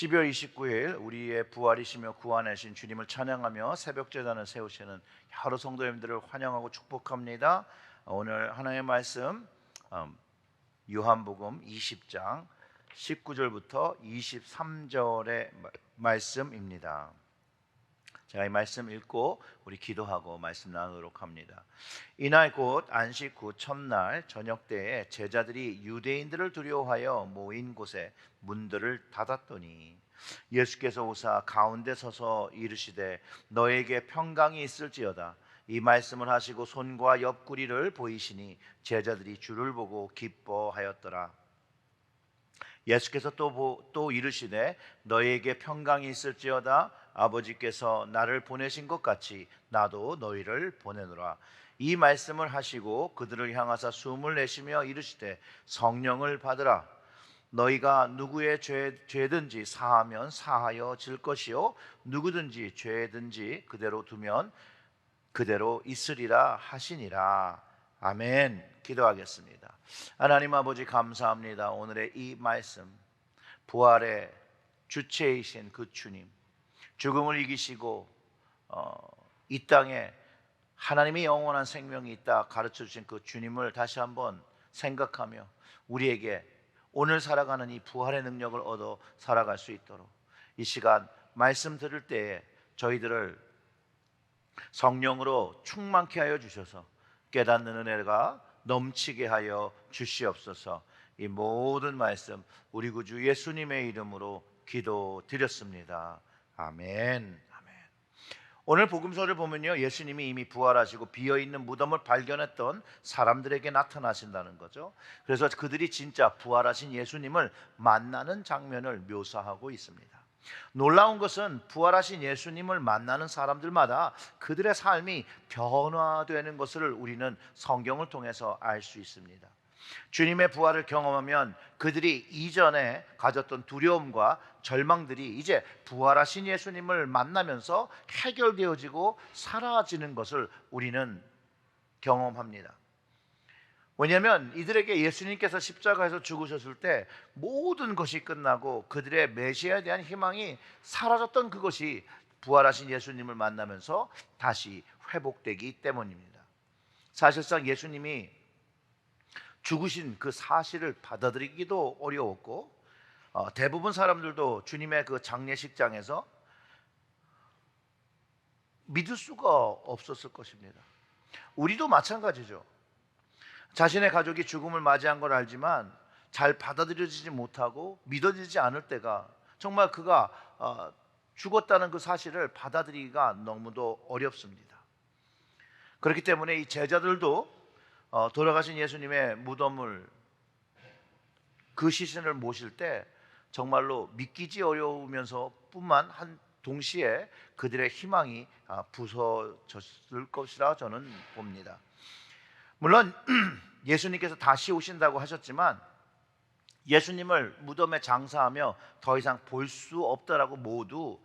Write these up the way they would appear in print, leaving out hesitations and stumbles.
12월 29일 우리의 부활이시며 구원하신 주님을 찬양하며 새벽제단을 세우시는 여러 성도님들을 환영하고 축복합니다. 오늘 하나님의 말씀 요한복음 20장 19절부터 23절의 말씀입니다. 제가 이 말씀 읽고 우리 기도하고 말씀 나누도록 합니다. 이날 곧 안식 후 첫날 저녁 때에 제자들이 유대인들을 두려워하여 모인 곳에 문들을 닫았더니 예수께서 오사 가운데 서서 이르시되 너에게 평강이 있을지어다. 이 말씀을 하시고 손과 옆구리를 보이시니 제자들이 주를 보고 기뻐하였더라. 예수께서 또 이르시되 너희에게 평강이 있을지어다. 아버지께서 나를 보내신 것 같이 나도 너희를 보내노라. 이 말씀을 하시고 그들을 향하사 숨을 내쉬며 이르시되 성령을 받으라. 너희가 누구의 죄든지 사하면 사하여질 것이요 누구든지 죄든지 그대로 두면 그대로 있으리라 하시니라. 아멘. 기도하겠습니다. 하나님 아버지 감사합니다. 오늘의 이 말씀, 부활의 주체이신 그 주님, 죽음을 이기시고 이 땅에 하나님의 영원한 생명이 있다 가르쳐 주신 그 주님을 다시 한번 생각하며 우리에게 오늘 살아가는 이 부활의 능력을 얻어 살아갈 수 있도록 이 시간 말씀 들을 때에 저희들을 성령으로 충만케 하여 주셔서 깨닫는 은혜가 넘치게 하여 주시옵소서. 이 모든 말씀 우리 구주 예수님의 이름으로 기도드렸습니다. 아멘. 오늘 복음서를 보면요, 예수님이 이미 부활하시고 비어있는 무덤을 발견했던 사람들에게 나타나신다는 거죠. 그래서 그들이 진짜 부활하신 예수님을 만나는 장면을 묘사하고 있습니다. 놀라운 것은 부활하신 예수님을 만나는 사람들마다 그들의 삶이 변화되는 것을 우리는 성경을 통해서 알 수 있습니다. 주님의 부활을 경험하면 그들이 이전에 가졌던 두려움과 절망들이 이제 부활하신 예수님을 만나면서 해결되어지고 사라지는 것을 우리는 경험합니다. 왜냐하면 이들에게 예수님께서 십자가에서 죽으셨을 때 모든 것이 끝나고 그들의 메시아에 대한 희망이 사라졌던 그것이 부활하신 예수님을 만나면서 다시 회복되기 때문입니다. 사실상 예수님이 죽으신 그 사실을 받아들이기도 어려웠고 대부분 사람들도 주님의 그 장례식장에서 믿을 수가 없었을 것입니다. 우리도 마찬가지죠. 자신의 가족이 죽음을 맞이한 걸 알지만 잘 받아들여지지 못하고 믿어지지 않을 때가 정말 그가 죽었다는 그 사실을 받아들이기가 너무도 어렵습니다. 그렇기 때문에 이 제자들도 돌아가신 예수님의 무덤을 그 시신을 모실 때 정말로 믿기지 어려우면서 뿐만 한 동시에 그들의 희망이 부서졌을 것이라 저는 봅니다. 물론 예수님께서 다시 오신다고 하셨지만 예수님을 무덤에 장사하며 더 이상 볼 수 없다라고 모두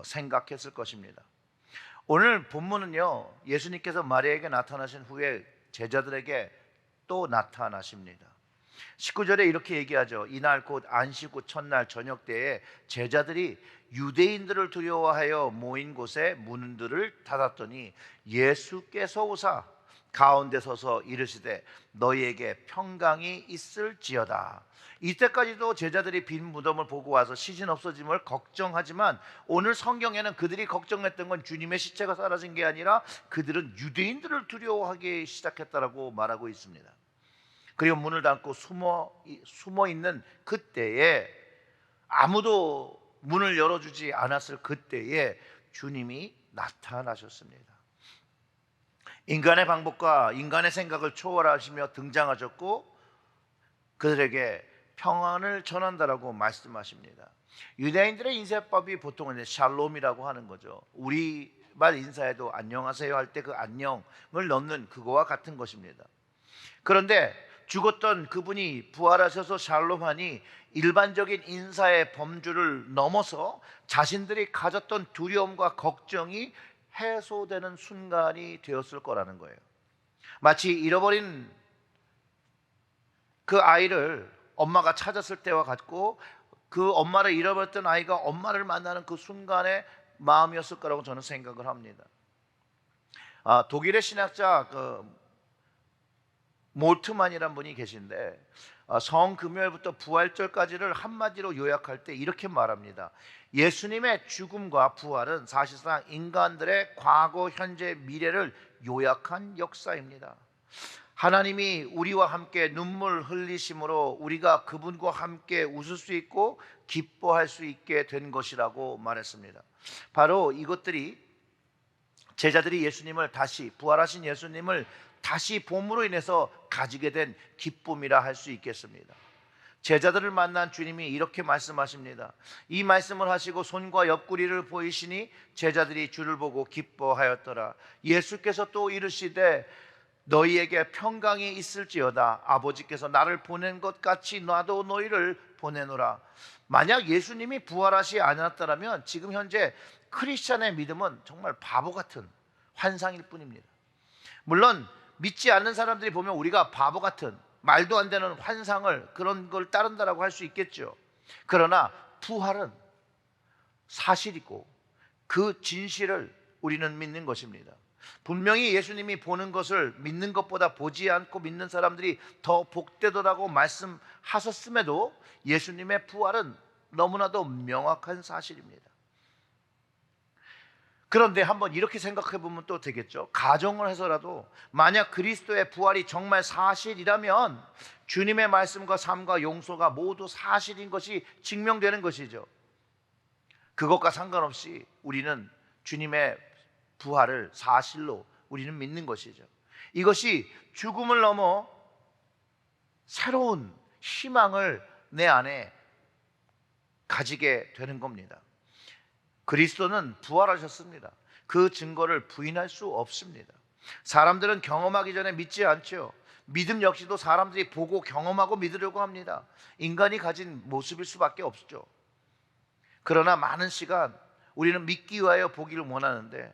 생각했을 것입니다. 오늘 본문은요, 예수님께서 마리아에게 나타나신 후에 제자들에게 또 나타나십니다. 19절에 이렇게 얘기하죠. 이날 곧 안식 후 첫날 저녁 때에 제자들이 유대인들을 두려워하여 모인 곳에 문들을 닫았더니 예수께서 오사 가운데 서서 이르시되 너희에게 평강이 있을지어다. 이때까지도 제자들이 빈 무덤을 보고 와서 시신 없어짐을 걱정하지만 오늘 성경에는 그들이 걱정했던 건 주님의 시체가 사라진 게 아니라 그들은 유대인들을 두려워하기 시작했다라고 말하고 있습니다. 그리고 문을 닫고 숨어 있는 그때에 아무도 문을 열어주지 않았을 그때에 주님이 나타나셨습니다. 인간의 방법과 인간의 생각을 초월하시며 등장하셨고 그들에게 평안을 전한다라고 말씀하십니다. 유대인들의 인사법이 보통은 샬롬이라고 하는 거죠. 우리말 인사에도 안녕하세요 할 때 그 안녕을 넣는 그거와 같은 것입니다. 그런데 죽었던 그분이 부활하셔서 샬롬하니 일반적인 인사의 범주를 넘어서 자신들이 가졌던 두려움과 걱정이 해소되는 순간이 되었을 거라는 거예요. 마치 잃어버린 그 아이를 엄마가 찾았을 때와 같고 그 엄마를 잃어버렸던 아이가 엄마를 만나는 그 순간의 마음이었을 거라고 저는 생각을 합니다. 독일의 신학자 몰트만이라는 분이 계신데 성금요일부터 부활절까지를 한마디로 요약할 때 이렇게 말합니다. 예수님의 죽음과 부활은 사실상 인간들의 과거, 현재, 미래를 요약한 역사입니다. 하나님이 우리와 함께 눈물 흘리심으로 우리가 그분과 함께 웃을 수 있고 기뻐할 수 있게 된 것이라고 말했습니다. 바로 이것들이 제자들이 예수님을 다시, 부활하신 예수님을 다시 봄으로 인해서 가지게 된 기쁨이라 할 수 있겠습니다. 제자들을 만난 주님이 이렇게 말씀하십니다. 이 말씀을 하시고 손과 옆구리를 보이시니 제자들이 주를 보고 기뻐하였더라. 예수께서 또 이르시되 너희에게 평강이 있을지어다. 아버지께서 나를 보낸 것 같이 나도 너희를 보내노라. 만약 예수님이 부활하시 않았더라면 지금 현재 크리스찬의 믿음은 정말 바보 같은 환상일 뿐입니다. 물론 믿지 않는 사람들이 보면 우리가 바보 같은 말도 안 되는 환상을, 그런 걸 따른다라고 할 수 있겠죠. 그러나 부활은 사실이고 그 진실을 우리는 믿는 것입니다. 분명히 예수님이 보는 것을 믿는 것보다 보지 않고 믿는 사람들이 더 복되더라고 말씀하셨음에도 예수님의 부활은 너무나도 명확한 사실입니다. 그런데 한번 이렇게 생각해 보면 또 되겠죠. 가정을 해서라도 만약 그리스도의 부활이 정말 사실이라면 주님의 말씀과 삶과 용서가 모두 사실인 것이 증명되는 것이죠. 그것과 상관없이 우리는 주님의 부활을 사실로 우리는 믿는 것이죠. 이것이 죽음을 넘어 새로운 희망을 내 안에 가지게 되는 겁니다. 그리스도는 부활하셨습니다. 그 증거를 부인할 수 없습니다. 사람들은 경험하기 전에 믿지 않죠. 믿음 역시도 사람들이 보고 경험하고 믿으려고 합니다. 인간이 가진 모습일 수밖에 없죠. 그러나 많은 시간 우리는 믿기 위하여 보기를 원하는데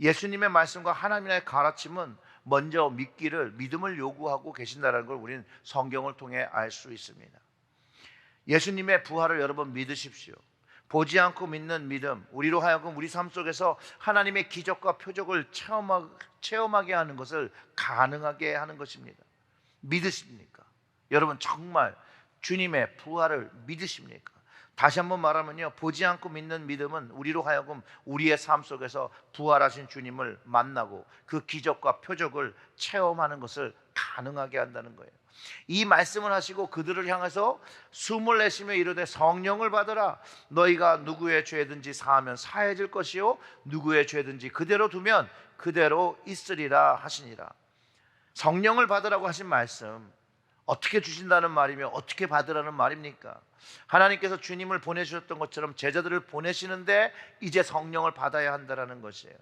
예수님의 말씀과 하나님의 가르침은 먼저 믿음을 요구하고 계신다는 걸 우리는 성경을 통해 알 수 있습니다. 예수님의 부활을 여러분 믿으십시오. 보지 않고 믿는 믿음, 우리로 하여금 우리 삶 속에서 하나님의 기적과 표적을 체험하게 하는 것을 가능하게 하는 것입니다. 믿으십니까? 여러분 정말 주님의 부활을 믿으십니까? 다시 한번 말하면요, 보지 않고 믿는 믿음은 우리로 하여금 우리의 삶 속에서 부활하신 주님을 만나고 그 기적과 표적을 체험하는 것을 가능하게 한다는 거예요. 이 말씀을 하시고 그들을 향해서 숨을 내쉬며 이르되 성령을 받으라. 너희가 누구의 죄든지 사하면 사해질 것이요 누구의 죄든지 그대로 두면 그대로 있으리라 하시니라. 성령을 받으라고 하신 말씀, 어떻게 주신다는 말이며 어떻게 받으라는 말입니까? 하나님께서 주님을 보내주셨던 것처럼 제자들을 보내시는데 이제 성령을 받아야 한다는 것이에요.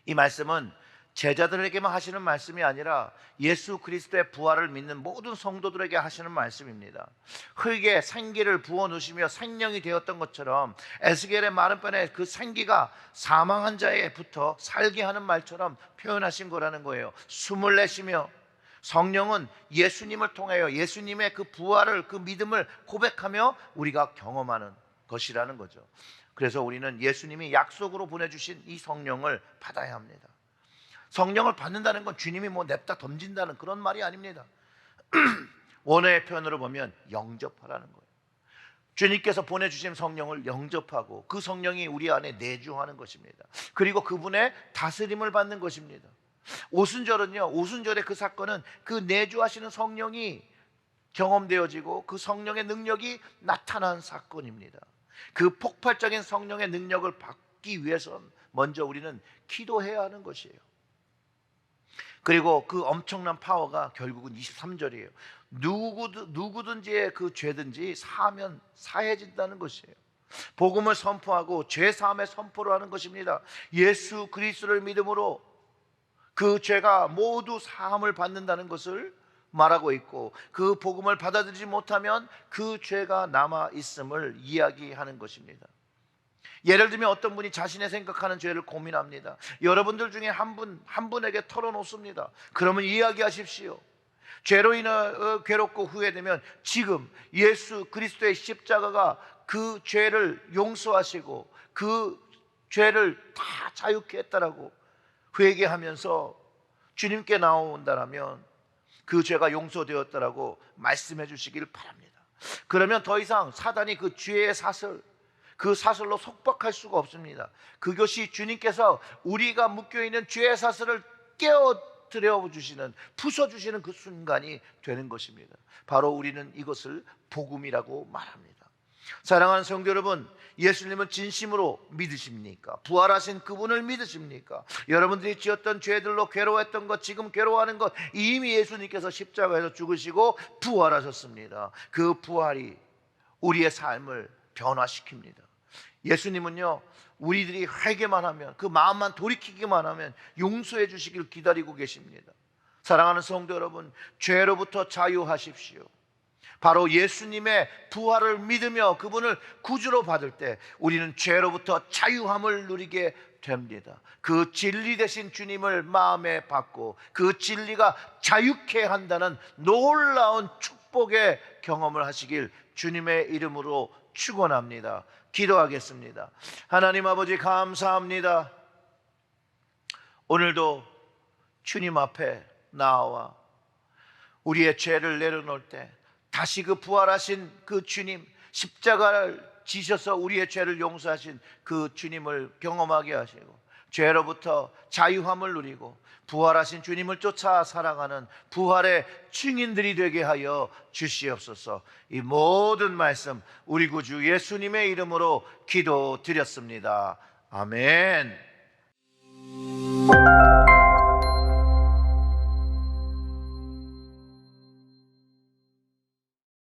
이 말씀은 제자들에게만 하시는 말씀이 아니라 예수 그리스도의 부활을 믿는 모든 성도들에게 하시는 말씀입니다. 흙에 생기를 부어 넣으시며 생명이 되었던 것처럼 에스겔의 마른 뼈에 그 생기가 사망한 자에 붙어 살게 하는 말처럼 표현하신 거라는 거예요. 숨을 내쉬며 성령은 예수님을 통하여 예수님의 그 부활을, 그 믿음을 고백하며 우리가 경험하는 것이라는 거죠. 그래서 우리는 예수님이 약속으로 보내주신 이 성령을 받아야 합니다. 성령을 받는다는 건 주님이 냅다 던진다는 그런 말이 아닙니다. 원어의 표현으로 보면 영접하라는 거예요. 주님께서 보내주신 성령을 영접하고 그 성령이 우리 안에 내주하는 것입니다. 그리고 그분의 다스림을 받는 것입니다. 오순절은요, 오순절의 그 사건은 그 내주하시는 성령이 경험되어지고 그 성령의 능력이 나타난 사건입니다. 그 폭발적인 성령의 능력을 받기 위해서는 먼저 우리는 기도해야 하는 것이에요. 그리고 그 엄청난 파워가 결국은 23절이에요. 누구든지의 그 죄든지 사하면 사해진다는 것이에요. 복음을 선포하고 죄 사함의 선포를 하는 것입니다. 예수 그리스도를 믿음으로 그 죄가 모두 사함을 받는다는 것을 말하고 있고, 그 복음을 받아들이지 못하면 그 죄가 남아 있음을 이야기하는 것입니다. 예를 들면 어떤 분이 자신의 생각하는 죄를 고민합니다. 여러분들 중에 한 분에게 털어놓습니다. 그러면 이야기하십시오. 죄로 인해 괴롭고 후회되면 지금 예수 그리스도의 십자가가 그 죄를 용서하시고 그 죄를 다 자유케 했다라고 회개하면서 주님께 나온다라면 그 죄가 용서되었다라고 말씀해 주시길 바랍니다. 그러면 더 이상 사단이 그 죄의 사슬, 그 사슬로 속박할 수가 없습니다. 그것이 주님께서 우리가 묶여있는 죄의 사슬을 깨어뜨려 주시는, 부숴주시는 그 순간이 되는 것입니다. 바로 우리는 이것을 복음이라고 말합니다. 사랑하는 성도 여러분, 예수님은 진심으로 믿으십니까? 부활하신 그분을 믿으십니까? 여러분들이 지었던 죄들로 괴로워했던 것, 지금 괴로워하는 것, 이미 예수님께서 십자가에서 죽으시고 부활하셨습니다. 그 부활이 우리의 삶을 변화시킵니다. 예수님은요, 우리들이 회개만 하면, 그 마음만 돌이키기만 하면 용서해 주시길 기다리고 계십니다. 사랑하는 성도 여러분, 죄로부터 자유하십시오. 바로 예수님의 부활을 믿으며 그분을 구주로 받을 때 우리는 죄로부터 자유함을 누리게 됩니다. 그 진리 되신 주님을 마음에 받고 그 진리가 자유케 한다는 놀라운 축복의 경험을 하시길 주님의 이름으로 축원합니다. 기도하겠습니다. 하나님 아버지, 감사합니다. 오늘도 주님 앞에 나와 우리의 죄를 내려놓을 때 다시 그 부활하신 그 주님, 십자가를 지셔서 우리의 죄를 용서하신 그 주님을 경험하게 하시고 죄로부터 자유함을 누리고 부활하신 주님을 쫓아 살아가는 부활의 증인들이 되게 하여 주시옵소서. 이 모든 말씀 우리 구주 예수님의 이름으로 기도드렸습니다. 아멘.